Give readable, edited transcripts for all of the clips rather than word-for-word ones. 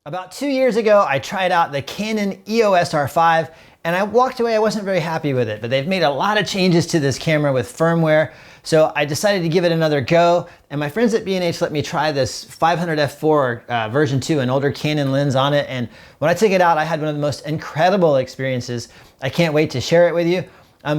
About 2 years ago, I tried out the Canon EOS R5 and I walked away. I wasn't very happy with it, but they've made a lot of changes to this camera with firmware. So I decided to give it another go. And my friends at B&H let me try this 500 f4 version 2, an older Canon lens on it. And when I took it out, I had one of the most incredible experiences. I can't wait to share it with you.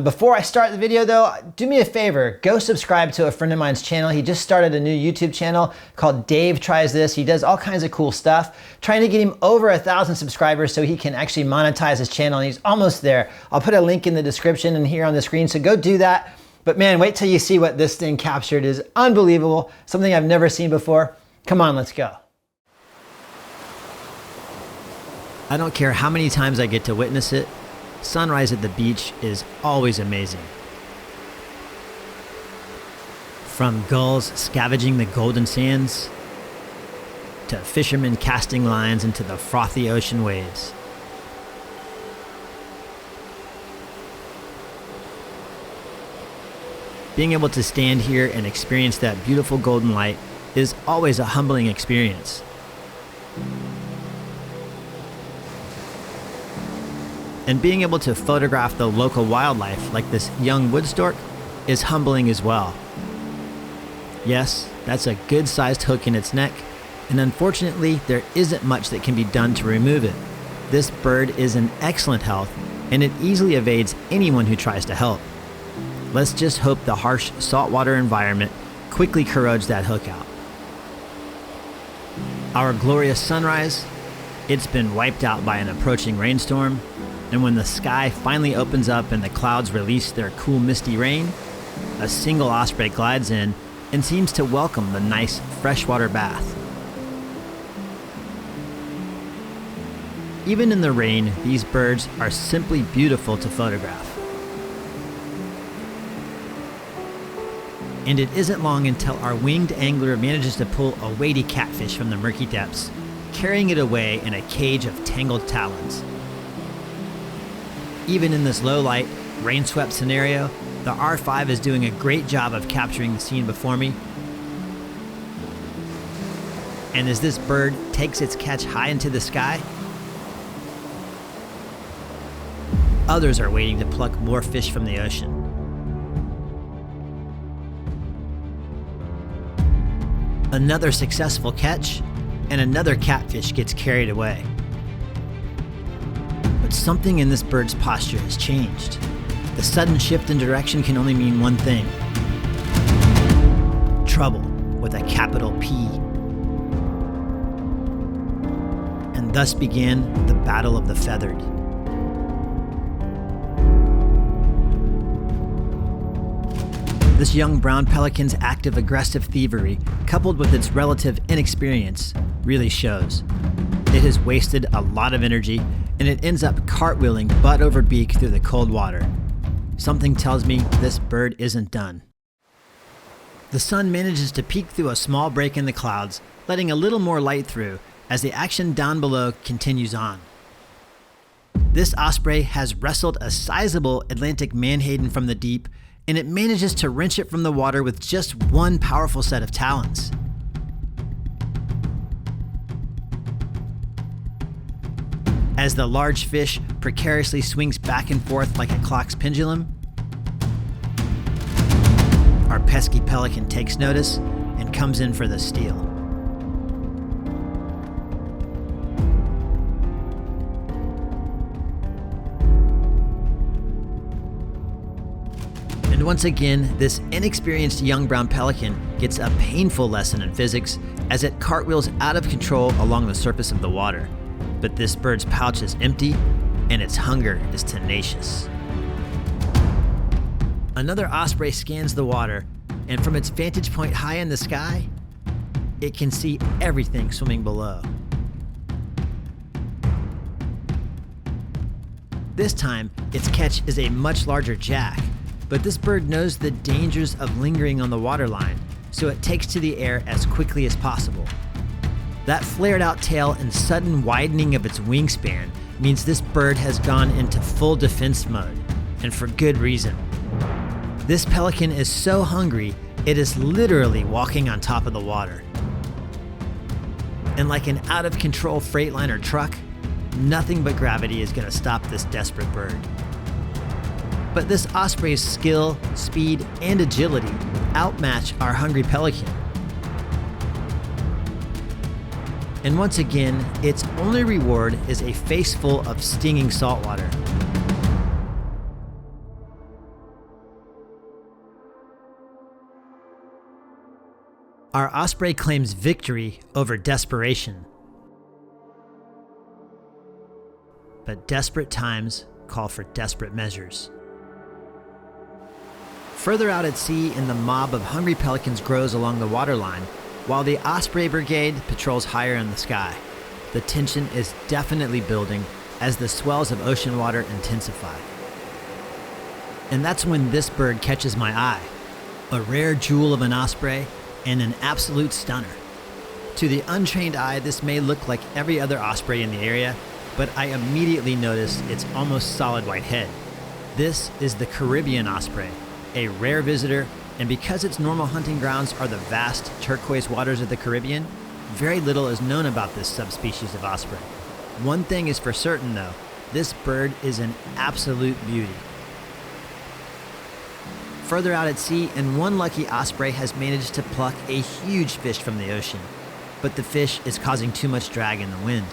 Before I start the video though, do me a favor, go subscribe to a friend of mine's channel. He just started a new YouTube channel called Dave Tries This. He does all kinds of cool stuff, trying to get him over 1,000 subscribers so he can actually monetize his channel, and he's almost there. I'll put a link in the description and here on the screen, so go do that. But man, wait till you see what this thing captured. It is unbelievable, something I've never seen before. Come on, let's go. I don't care how many times I get to witness it, sunrise at the beach is always amazing. From gulls scavenging the golden sands, to fishermen casting lines into the frothy ocean waves. Being able to stand here and experience that beautiful golden light is always a humbling experience. And being able to photograph the local wildlife like this young wood stork is humbling as well. Yes, that's a good-sized hook in its neck, and unfortunately there isn't much that can be done to remove it. This bird is in excellent health, and it easily evades anyone who tries to help. Let's just hope the harsh saltwater environment quickly corrodes that hook out. Our glorious sunrise, it's been wiped out by an approaching rainstorm. And when the sky finally opens up and the clouds release their cool misty rain, a single osprey glides in and seems to welcome the nice freshwater bath. Even in the rain, these birds are simply beautiful to photograph. And it isn't long until our winged angler manages to pull a weighty catfish from the murky depths, carrying it away in a cage of tangled talons. Even in this low-light, rain-swept scenario, the R5 is doing a great job of capturing the scene before me. And as this bird takes its catch high into the sky, others are waiting to pluck more fish from the ocean. Another successful catch, and another catfish gets carried away. But something in this bird's posture has changed. The sudden shift in direction can only mean one thing: trouble with a capital P. And thus began the Battle of the Feathered. This young brown pelican's active aggressive thievery, coupled with its relative inexperience, really shows. It has wasted a lot of energy, and it ends up cartwheeling butt over beak through the cold water. Something tells me this bird isn't done. The sun manages to peek through a small break in the clouds, letting a little more light through as the action down below continues on. This osprey has wrestled a sizable Atlantic menhaden from the deep, and it manages to wrench it from the water with just one powerful set of talons. As the large fish precariously swings back and forth like a clock's pendulum, our pesky pelican takes notice and comes in for the steal. And once again, this inexperienced young brown pelican gets a painful lesson in physics as it cartwheels out of control along the surface of the water. But this bird's pouch is empty, and its hunger is tenacious. Another osprey scans the water, and from its vantage point high in the sky, it can see everything swimming below. This time, its catch is a much larger jack, but this bird knows the dangers of lingering on the waterline, so it takes to the air as quickly as possible. That flared out tail and sudden widening of its wingspan means this bird has gone into full defense mode, and for good reason. This pelican is so hungry, it is literally walking on top of the water. And like an out-of-control Freightliner truck, nothing but gravity is going to stop this desperate bird. But this osprey's skill, speed, and agility outmatch our hungry pelican. And once again, its only reward is a face full of stinging saltwater. Our osprey claims victory over desperation. But desperate times call for desperate measures. Further out at sea, in the mob of hungry pelicans grows along the waterline, while the Osprey Brigade patrols higher in the sky. The tension is definitely building as the swells of ocean water intensify. And that's when this bird catches my eye. A rare jewel of an osprey and an absolute stunner. To the untrained eye, this may look like every other osprey in the area, but I immediately notice its almost solid white head. This is the Caribbean osprey, a rare visitor, and because its normal hunting grounds are the vast turquoise waters of the Caribbean, very little is known about this subspecies of osprey. One thing is for certain though, this bird is an absolute beauty. Further out at sea, and one lucky osprey has managed to pluck a huge fish from the ocean, but the fish is causing too much drag in the wind.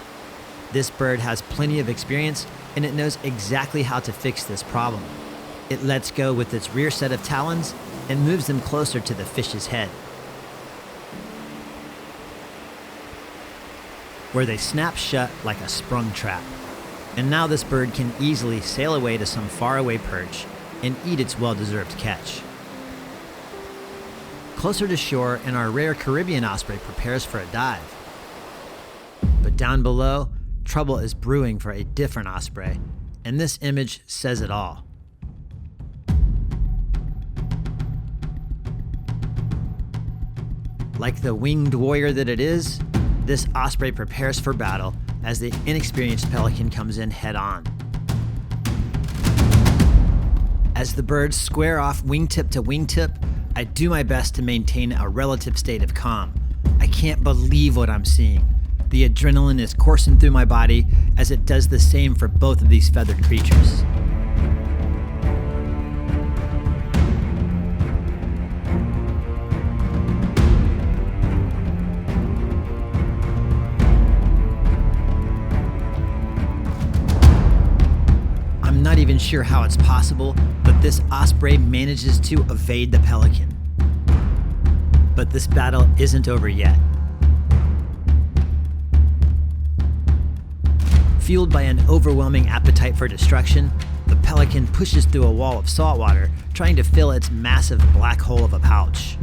This bird has plenty of experience, and it knows exactly how to fix this problem. It lets go with its rear set of talons and moves them closer to the fish's head, where they snap shut like a sprung trap. And now this bird can easily sail away to some faraway perch and eat its well-deserved catch. Closer to shore, and our rare Caribbean osprey prepares for a dive. But down below, trouble is brewing for a different osprey, and this image says it all. Like the winged warrior that it is, this osprey prepares for battle as the inexperienced pelican comes in head-on. As the birds square off wingtip to wingtip, I do my best to maintain a relative state of calm. I can't believe what I'm seeing. The adrenaline is coursing through my body as it does the same for both of these feathered creatures. I'm not even sure how it's possible, but this osprey manages to evade the pelican. But this battle isn't over yet. Fueled by an overwhelming appetite for destruction, the pelican pushes through a wall of saltwater, trying to fill its massive black hole of a pouch.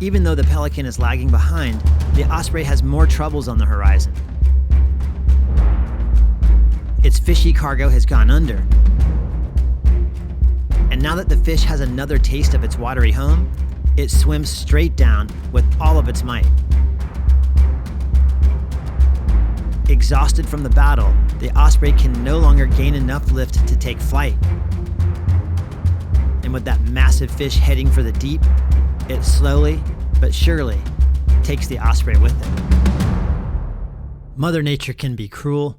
Even though the pelican is lagging behind, the osprey has more troubles on the horizon. Its fishy cargo has gone under. And now that the fish has another taste of its watery home, it swims straight down with all of its might. Exhausted from the battle, the osprey can no longer gain enough lift to take flight. And with that massive fish heading for the deep, it slowly but surely takes the osprey with it. Mother Nature can be cruel,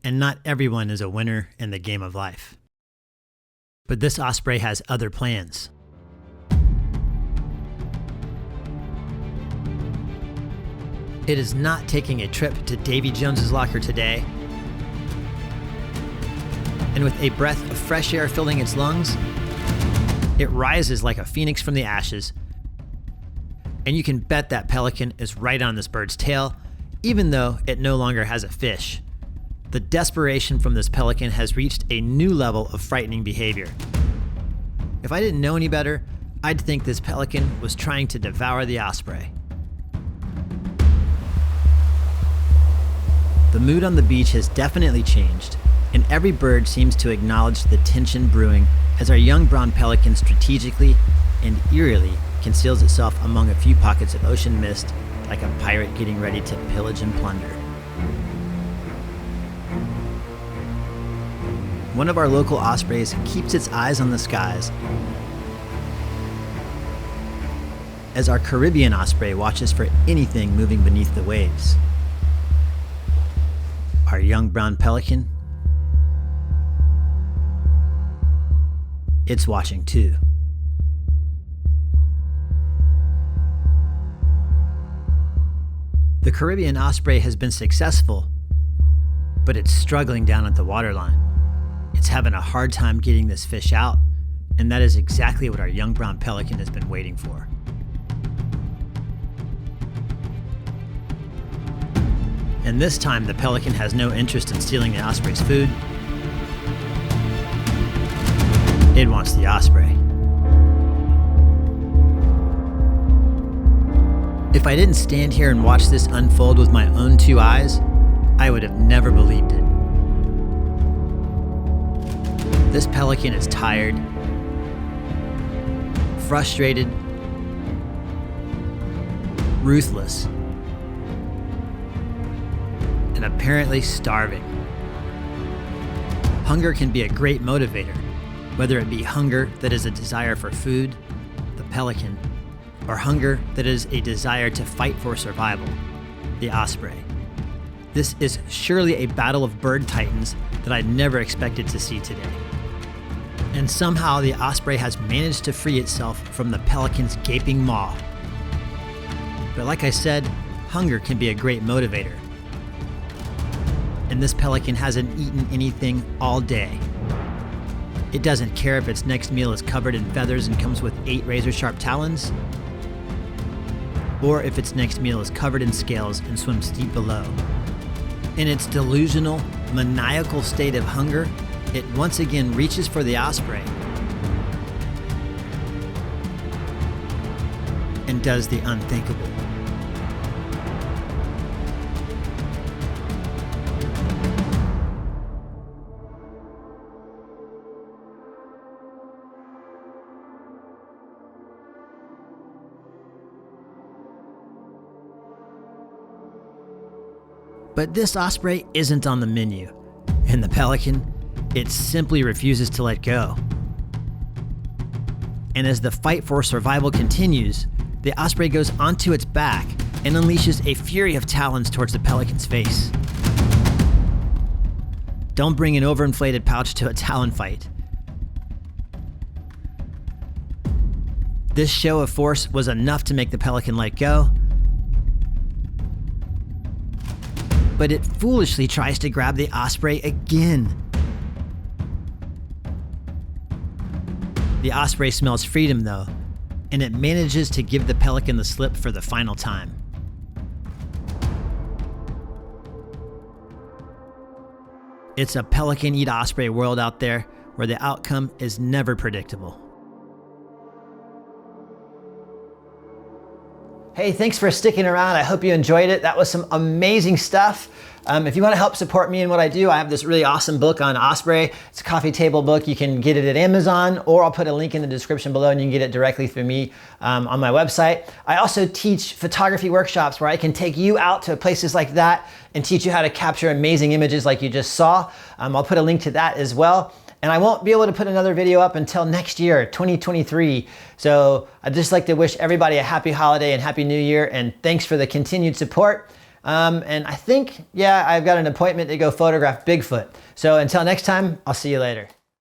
and not everyone is a winner in the game of life. But this osprey has other plans. It is not taking a trip to Davy Jones's locker today. And with a breath of fresh air filling its lungs, it rises like a phoenix from the ashes. And you can bet that pelican is right on this bird's tail, even though it no longer has a fish. The desperation from this pelican has reached a new level of frightening behavior. If I didn't know any better, I'd think this pelican was trying to devour the osprey. The mood on the beach has definitely changed, and every bird seems to acknowledge the tension brewing as our young brown pelican strategically and eerily conceals itself among a few pockets of ocean mist like a pirate getting ready to pillage and plunder. One of our local ospreys keeps its eyes on the skies as our Caribbean osprey watches for anything moving beneath the waves. Our young brown pelican, it's watching too. The Caribbean osprey has been successful, but it's struggling down at the waterline. It's having a hard time getting this fish out, and that is exactly what our young brown pelican has been waiting for. And this time, the pelican has no interest in stealing the osprey's food. It wants the osprey. If I didn't stand here and watch this unfold with my own two eyes, I would have never believed it. This pelican is tired, frustrated, ruthless, and apparently starving. Hunger can be a great motivator, whether it be hunger that is a desire for food, the pelican, or hunger that is a desire to fight for survival, the osprey. This is surely a battle of bird titans that I never expected to see today. And somehow the osprey has managed to free itself from the pelican's gaping maw. But like I said, hunger can be a great motivator. And this pelican hasn't eaten anything all day. It doesn't care if its next meal is covered in feathers and comes with 8 razor-sharp talons, or if its next meal is covered in scales and swims deep below. In its delusional, maniacal state of hunger, it once again reaches for the osprey and does the unthinkable. But this osprey isn't on the menu, and the pelican, it simply refuses to let go. And as the fight for survival continues, the osprey goes onto its back and unleashes a fury of talons towards the pelican's face. Don't bring an overinflated pouch to a talon fight. This show of force was enough to make the pelican let go, but it foolishly tries to grab the osprey again. The osprey smells freedom though, and it manages to give the pelican the slip for the final time. It's a pelican eat osprey world out there where the outcome is never predictable. Hey, thanks for sticking around. I hope you enjoyed it. That was some amazing stuff. If you want to help support me in what I do, I have this really awesome book on Osprey. It's a coffee table book. You can get it at Amazon, or I'll put a link in the description below and you can get it directly through me on my website. I also teach photography workshops where I can take you out to places like that and teach you how to capture amazing images like you just saw. I'll put a link to that as well. And I won't be able to put another video up until next year, 2023. So I'd just like to wish everybody a happy holiday and happy new year, and thanks for the continued support. And I think, yeah, I've got an appointment to go photograph Bigfoot. So until next time, I'll see you later.